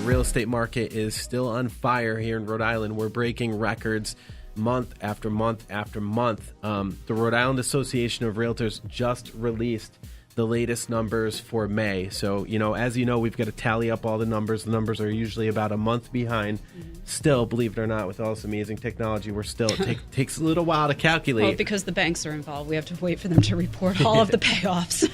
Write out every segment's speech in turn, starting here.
real estate market is still on fire here in Rhode Island. We're breaking records month after month after month. The Rhode Island Association of Realtors just released the latest numbers for May. So, as you know, we've got to tally up all the numbers. The numbers are usually about a month behind. Still, believe it or not, with all this amazing technology, it takes a little while to calculate. Well, because the banks are involved, we have to wait for them to report all of the payoffs,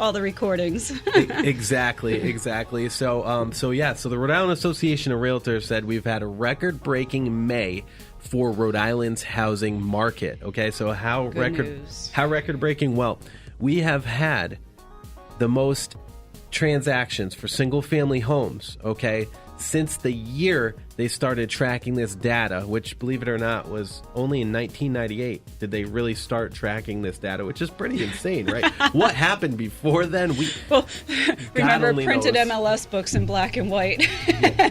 all the recordings. Exactly. So the Rhode Island Association of Realtors said we've had a record-breaking May for Rhode Island's housing market. Okay, so how record-breaking? Well, we have had the most transactions for single-family homes, okay, since the year they started tracking this data, which, believe it or not, was only in 1998 did they really start tracking this data, which is pretty insane, right? What happened before then? Remember printed MLS books in black and white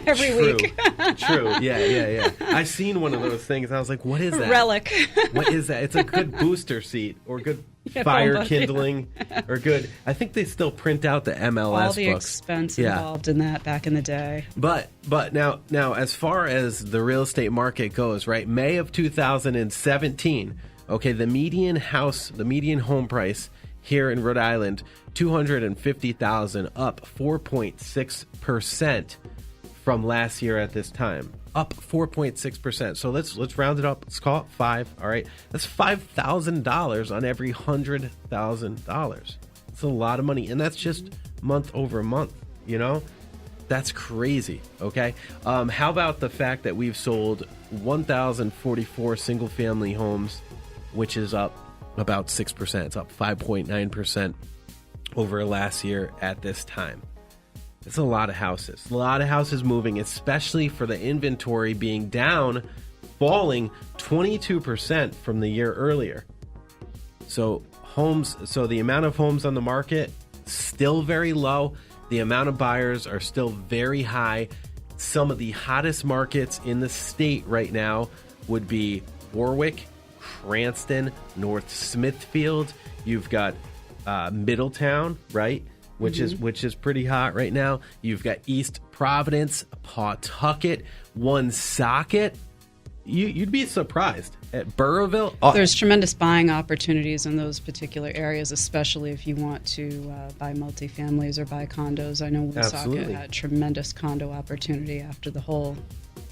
every week. True, yeah. I seen one of those things. I was like, what is that? Relic. What is that? It's a good booster seat or good fire kindling or good. I think they still print out the MLS all the books. Expense involved in that back in the day. But now as far as the real estate market goes, right? May of 2017, okay, the median home price here in Rhode Island, $250,000, up 4.6% from last year at this time. Up 4.6%. So let's round it up. Let's call it 5. All right, that's $5,000 on every $100,000. It's a lot of money, and that's just month over month. That's crazy. Okay. How about the fact that we've sold 1,044 single-family homes, which is up about 6%. It's up 5.9% over last year at this time. It's a lot of houses. A lot of houses moving, especially for the inventory being down, falling 22% from the year earlier. So the amount of homes on the market, still very low. The amount of buyers are still very high. Some of the hottest markets in the state right now would be Warwick, Cranston, North Smithfield. You've got Middletown, right? Which is pretty hot right now. You've got East Providence, Pawtucket, Woonsocket. You'd be surprised at Burrillville. There's tremendous buying opportunities in those particular areas, especially if you want to buy multifamilies or buy condos. I know Woonsocket had tremendous condo opportunity after the whole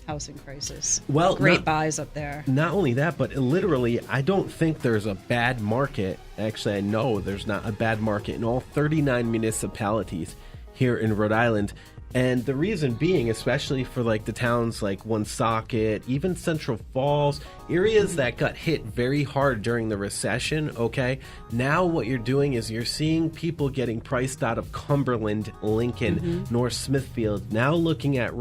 housing crisis. Well, great buys up there. Not only that, but literally, I don't think there's a bad market. Actually, I know there's not a bad market in all 39 municipalities here in Rhode Island. And the reason being, especially for the towns like Woonsocket, even Central Falls, areas that got hit very hard during the recession, okay? Now what you're doing is you're seeing people getting priced out of Cumberland, Lincoln, North Smithfield, now looking at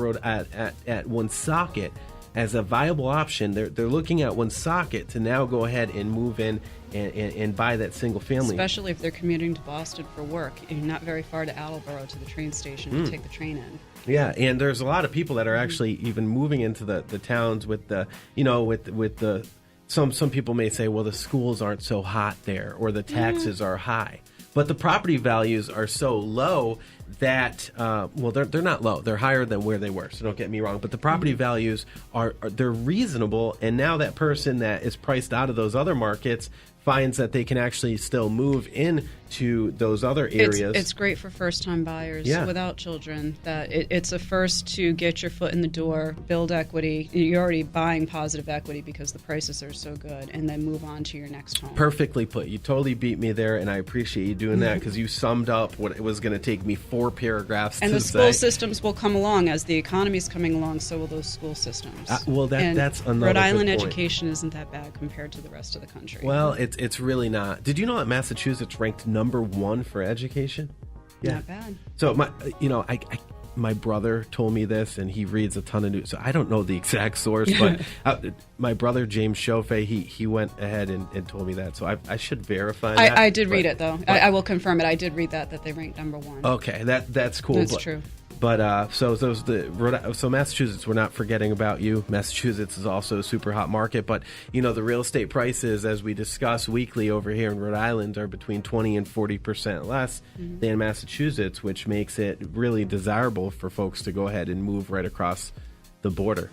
Woonsocket as a viable option. They're looking at Woonsocket to now go ahead and move in and buy that single family. Especially if they're commuting to Boston for work. You're not very far to Attleboro to the train station to take the train in. Yeah, and there's a lot of people that are actually even moving into the towns with the, with the, some people may say, well, the schools aren't so hot there or the taxes are high. But the property values are so low that, they're not low. They're higher than where they were, so don't get me wrong. But the property values they're reasonable, and now that person that is priced out of those other markets finds that they can actually still move in to those other areas. It's great for first-time buyers without children. That it's a first to get your foot in the door, build equity. You're already buying positive equity because the prices are so good, and then move on to your next home. Perfectly put. You totally beat me there, and I appreciate you doing that because you summed up what it was going to take me 4 paragraphs to say. And the school systems will come along. As the economy is coming along, so will those school systems. That's another Rhode Island good point. education isn't that bad compared to the rest of the country. Well, it's really not. Did you know that Massachusetts ranked number 1 for education? Yeah. Not bad. So my brother told me this, and he reads a ton of news. So I don't know the exact source, but my brother James Chauffet, he went ahead and told me that. So I should verify that. I did read it though. I will confirm it. I did read that they ranked number 1. Okay, that's cool. That's true. But so Massachusetts, we're not forgetting about you. Massachusetts is also a super hot market, but the real estate prices, as we discuss weekly over here in Rhode Island, are between 20 and 40% less than Massachusetts, which makes it really desirable for folks to go ahead and move right across the border.